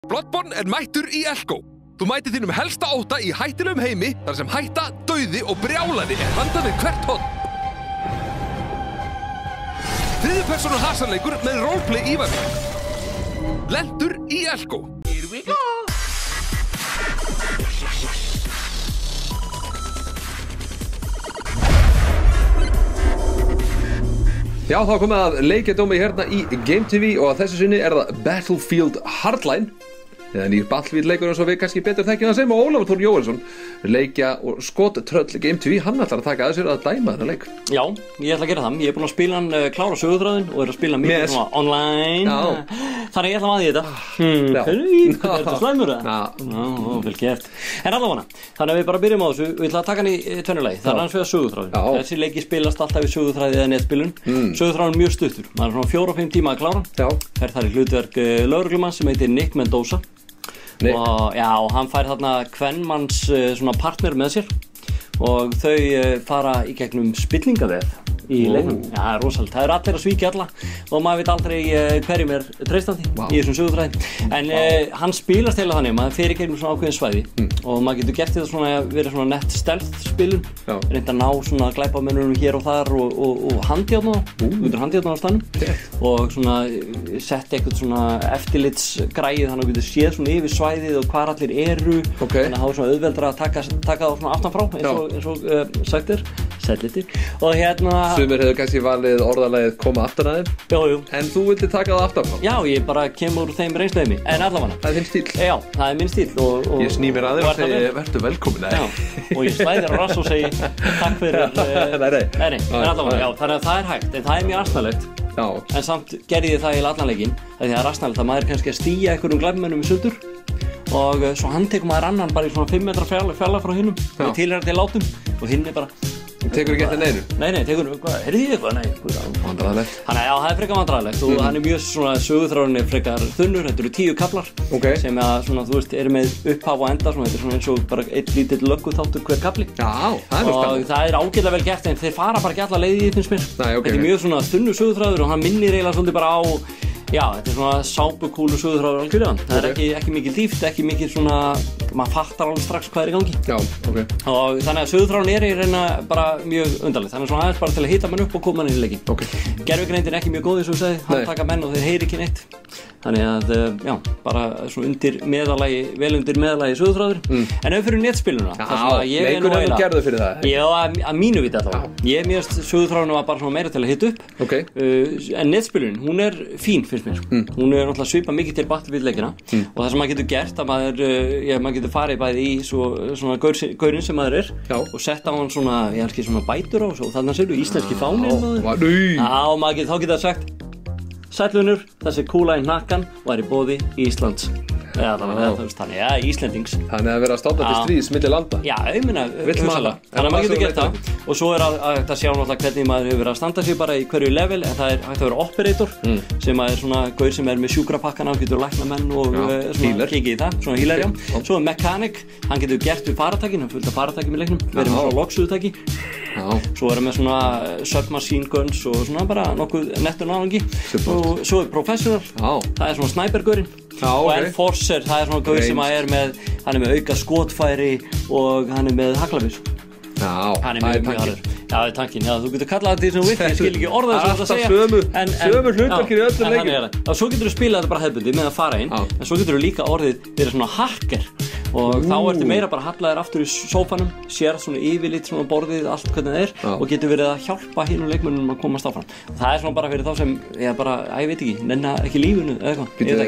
Bloodborne mættur í Elko. Þú mætir þínum helsta ótta í hættulegum heimi þar sem hætta, dauði og brjálæði handað við hvert horn. Þriðju persónu hasarleikur með roleplay ívæðing. Lentur í Elko. Here we go! Já, þá komið að leikjadómi hérna í Game TV og að þessu sinni það Battlefield Hardline eða nýr Battlefield leikur eins og við kannski betur þekkjum það sem og Ólafur Þór Jóhannsson leikja og skottröll Game TV, hann ætlar að taka að sér að dæma þennan leik. Já, ég ætla að gera það. Ég búinn að spila hann klára söguþráðinn og að spila mikið svona online. Já. Þannig ég ætla að í þetta. Hvernig þetta slæmur það? Já, vel gert. En allavega, þannig að við bara byrjum á þessu. Við ætla að taka hann í tvennu lagi. Það annars vegar söguþráðinn. Þessi leiki spilast alltaf í söguþræði eða netspilun. Söguþráðinn mjög stuttur. Maður svona 4-5 tíma að klára. Fer þar í hlutverk lögreglumanns sem heitir Nick Mendoza. Og já, hann fær þarna kvenmanns svona partner með sér og þau fara í gegnum spillingavef í leiknum. Já, rosalega. Það allir að svíkja alla og maður veit aldrei hverjum treystandi í þessum söguþræði. En hann spilast heila þannig, maður fer í gegnum svona ákveðin svæði og maður getur gert þetta svona verið svona nett stealth spilun, reynda að ná svona glæpamönnunum hér og þar og handjárna á stanum og svona setja eitthvað svona eftirlitsgræði þannig að þú getur séð svona yfir svæðið og hvar allir eru, þannig að það er svona auðveldra að taka þá svona aftan frá eins og sagt sætlitir og hérna Sumir hefur kannski valið orðalagið koma aftan að þeim. Jú. En þú vildi taka það aftan frá? Já, ég bara kemur úr þeim reynsluheimi. En allavega. Það þinn stíll? Já, það minn stíll og ég sný mér að þér og segi vertu velkomin. Já, og ég slæðir á rass og segi takk fyrir. Nei, en allavega, já, þannig að það hægt, en það mjög asnalegt. Já. En samt gerði ég það í allan leikinn, því það asnalegt að maður kannski að stíga einhverjum glæpamönnum í sundur og svo handtekur maður annan bara í svona 5 metra fjarlægð frá hinum og tilheyrandi látum og hinn bara tekur ekki eftir neinu? Nei, tekur hvað, heyrðu þið eitthvað? Nei, vandræðilegt. Þannig að já, það frekar vandræðilegt og hann mjög svona söguþráðurinn frekar þunnur, þetta eru 10 kaflar sem svona, þú veist, eru með upphaf og enda svona, þetta svona eins og bara einn lítill lögguþáttur hver kafli. Já, það spennandi. Og það ágætlega vel gert en þeir fara bara ekki alla leið í finnst mér. Þetta mjög svona þunnur söguþráður og hann minnir eiginlega svolítið bara á já, þetta svona sápukúlu söguþráður algjörlega. Það ekki mikil dýpt, ekki mikil svona, maður fattar alveg strax hvað í gangi. Já, og þannig að söguþráðurinn í reyna bara mjög undarlegt. Þannig svona aðeins bara til að hitta mann upp og koma hann inn í leikinn. Gervigreindin ekki mjög góð eins og þú sagði, hann taka menn og þeir heyri ekki neitt. Þannig að, já, bara svona vel undir meðalagi söguþráður. En fyrir netspiluna. Já, leikurinn gerðu fyrir það. Já, að mínu viti allavega. Ég mér söguþráðurinn var bara svona meira til að hitta upp. En netspilun, hún fín finnst mér. Hún náttúrulega svipað mikið til Battlefield leikina og það sem maður getur gert að maður getur farið bæði í svona gaurinn sem maður og setta á hann svona, svona bætur á og þannig að séu íslenski fáni og þá getur það sagt Sællunur, þessi kúla í hnakkan var í boði Íslands þannig, já, Íslendings Þannig að vera státa til stríðs milli landa Já, ég meina, þannig að maður getur gert það og svo að sjá náttúrulega hvernig maður hefur verið að standa sig bara í hverju level en það hægt að vera operator sem er svona gaur sem með sjúkrapakkan hann getur lækna menn og svona kikið í það svona healer, já Svo mechanic, hann getur gert við faratækin hann fullt af faratækjum í leiknum verið með svona logsúðutæki Svo með svona submachine guns og svona bara nokkuð nettur náðungi og svo professional það svona snipergaurinn og enforcer, það svona gaur sem hann með auka skotfæri og hann með haglabys hann mjög harður Já, það tankin, já, þú getur kallað þetta því sem þú vilt, ég skil ekki orðað sem þú segja sömu hlutverkir í öllum leikjum og svo getur þú spilað þetta bara hefðbundið með að fara inn en svo getur þú líka orðið verið svona hacker og þá ertu meira bara hallaðir aftur í sófanum sér svona yfirlit svona borðið allt hvernig það og getur verið að hjálpa hinum leikmönnum að komast áfram og það svona bara fyrir þá sem ég bara, ég veit ekki, nenna ekki lífinu eða eitthvað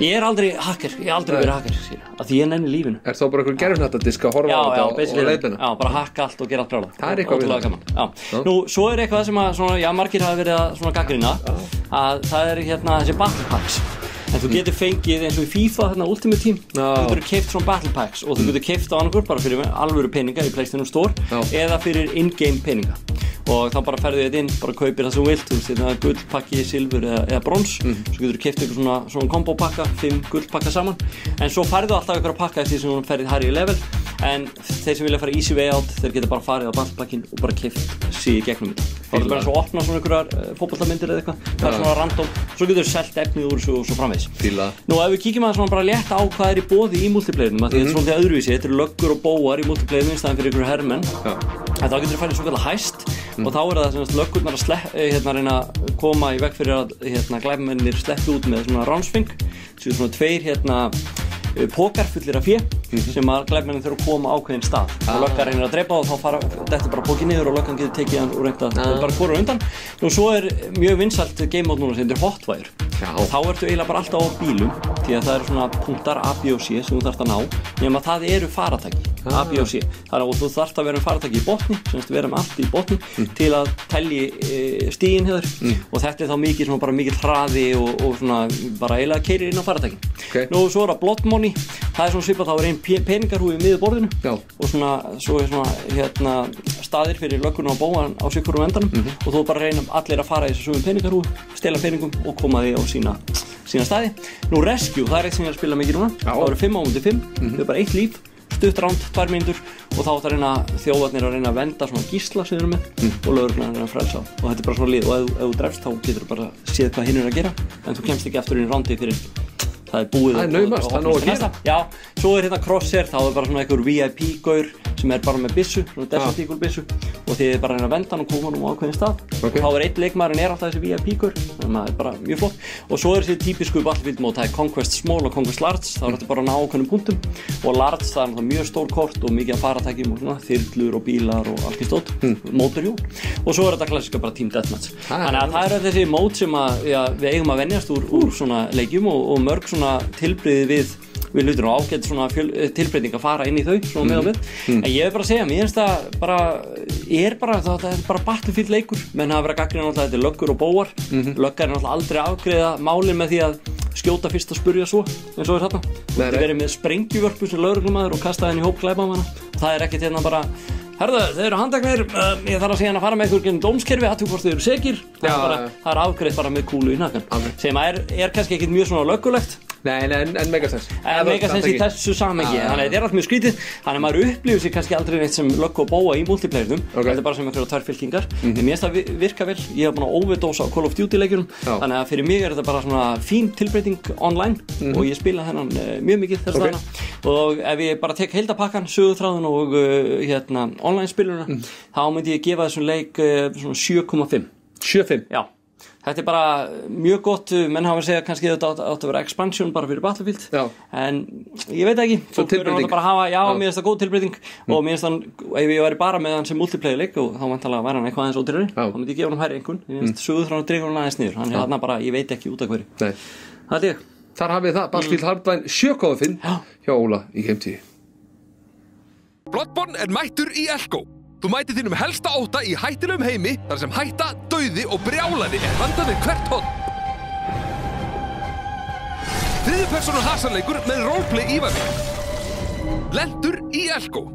Ég aldrei hacker, ég aldrei verið hacker af því ég nenni lífinu Er þá bara einhver gerfnættadisk að horfa á þetta og leitina? Já, bara hakka allt og gera allt brjálað Það eitthvað við það Nú, svo eitthvað sem að svona, já, margir hafa verið að svona gagnrýna að það hérna þessi battle packs En þú getur fengið eins og í FIFA þarna Ultimate Team þú getur keypt svona battle packs og þú getur keypt á annarkur bara fyrir alvöru peninga í PlayStation Store eða fyrir in-game peninga og þá bara ferðu þetta inn, bara kaupir það sem þú vilt þú veist, þetta gullpakki, silfur eða brons svo getur þú keypt eitthvað svona kombo pakka 5 gullpakka saman en svo færðu alltaf einhverja pakka eftir því sem þú ferðið hærri í level en þeir sem vilja fara easy way out þeir geta bara farið á Battle.in og bara keypt sig í gegnum þetta þá er bara svo að opna svona einhverjar fótboltamyndir eða eitthvað það er svona random, svo getur selt efnið úr þessu og svo framvegis. Nú ef við kíkjum að svona bara létt á hvað í boði í multiplayernum því þetta er svolítið öðruvísi, þetta eru löggur og bóar í multiplayernum í staðinn fyrir einhverju hermenn en þá getur farið svo kallar hæst og þá er það sem löggurnar að reyna að koma í veg fyrir að glæpamennir sleppi út með svona ránsfing svona tveir pókar fullir af fé sem að glæpamennin þurfa að koma á ákveðinn stað og löggar reynir að drepa og þá dettur bara pókið niður og löggan getur tekið hann og reynda bara hvora undan og svo er mjög vinsælt game mode núna sem heitir Hotwire og þá ertu eiginlega bara alltaf á bílum því að það eru svona punktar A, B og C sem þú þarft að ná nema það eru faratæki A, B og C þannig að þú þarft að vera faratæki í botni semst vera með allt í botni til að telji stíginn hefur og þetta er þá mikið svona bara mikið hraði og svona bara eiginlega keyrir inn á faratækin Nú svo er það blood money það er svona svipað þá er ein peningarhúfi miður borðinu og svo er svona staðir fyrir löggurinn á bóan á sikkurum endanum og þú bara reynum allir að fara í þessu peningarhúfi stela peningum og koma því á sína staði Nú rescue, það er eitt sem ég er að spila mikið núna það eru 5 á móti 5, þau er bara 1 líf stutt ránd, 2 mínútur og þá ætla að reyna þjófarnir að reyna að venda svona gísla sem þeir eru með og lögreglan að reyna að frelsa og þetta er bara svona lið og ef þú drefst þá getur þú bara séð hvað hinn er að gera en þú kemst ekki aftur inn í rándi fyrir það er búið það er naumast, það er nóg að gera Já, svo er hérna crosshair, þá er bara svona einhver VIP-gaur sem er bara með byssu, svona Desert Eagle byssu og þið er bara að reyna að venda hann og koma hann á ákveðinn stað þá er einn leikmaðurinn alltaf þessi VIP-gaur þannig að það er bara mjög flott og svo er þessi típisku Battlefield mót, það er Conquest Small og Conquest Large þá er þetta bara að ná ákveðnum punktum og Large það er mjög stór kort og mikið af faratækjum og svona, þyrlur og bílar og allt í stótt mótorhjól og svo er þetta klassika bara Team Deathmatch þannig að það er þessi mót sem við eigum að venjast úr svona leikjum og mörg svona tilbrigði við hlutir og ágætt svona tilbreyting að fara inn í þau svona með og með en ég vil bara segja, mér finnst það það er bara Battlefield leikur menn hafa verið að gagnrýna náttúrulega þetta er löggur og bóar löggar er náttúrulega aldrei að afgreiða málin með því að skjóta fyrst að spurja svo eins og þarna þetta er verið með sprengjuvörpu sem lögreglumaður og kastaði henni í hóp glæpamanna það er ekkert hérna bara Herðu, þeir eru handteknir, ég þarf að segja hann að fara með ykkur genið dómskerfi, aðtúr hvort þau eru segir það er afgreitt bara með kúlu í nakan sem er kannski ekkert mjög svona löggulegt Nei, en megasens Megasens í þessu samhengi þannig að þetta er allt mjög skrítið þannig að maður upplifir sig kannski aldrei neitt sem löggu og bóa í multiplayernum þetta er bara sem einhverja 2 fylkingar en mér finnst það virka vel, ég hef búin að overdósa á Call of Duty leikjunum þannig að fyrir mig er þetta bara svona fín tilbreyting online og ég spila þennan mjög mikið þess dagana og ef ég bara tek heildapakkan, söguþráðun og online spiluna þá myndi ég gefa þessum leik svona 7,5 7,5? Já Þetta er bara mjög gott, menn hafa að segja kannski þetta átt að vera expansion bara fyrir Battlefield en ég veit ekki Svo tilbreyting bara hafa, mér finnst það góð tilbreyting og mér finnst hann, ef ég væri bara með hann sem multiplayer leik og þá væntanlega væri hann eitthvað aðeins ódýrari þá myndi ég gefa hann hærri einhvern ég finnst söguþráðan dregur hann aðeins niður hann er þarna bara, ég veit ekki út af hverju Það er ég Þar hafið það, Battlefield Hardline 7,5 hjá Óla í GameTV Bloodborne er mættur í Elko Þú mætir þínum helsta ótta í hættulegum heimi þar sem hætta, dauði og brjálæði er handað við hvert horn. 3. persónu hasarleikur með roleplay ívæðing. Lentur í Elko.